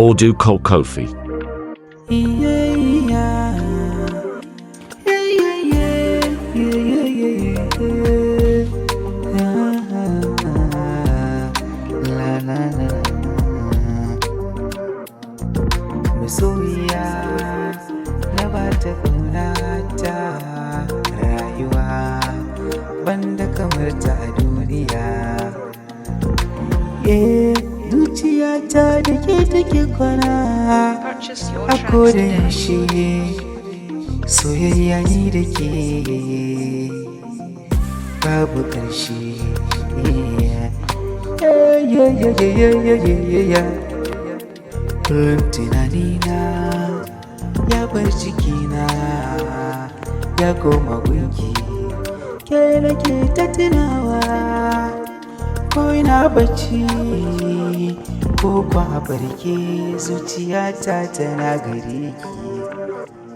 Audu kolchofi. Masoyiya na ba ta ƙaunata rayuwa banda kamar ta a duniya. Zuciyata da ke take kwana a koda yaushe, soyayya ni da ke babu ƙarshe. Tunanina ya bar cikina ya koma gunki, ke nake ta tunawa ko ina bacci ko kwa barke, zuciyata tana gare ki.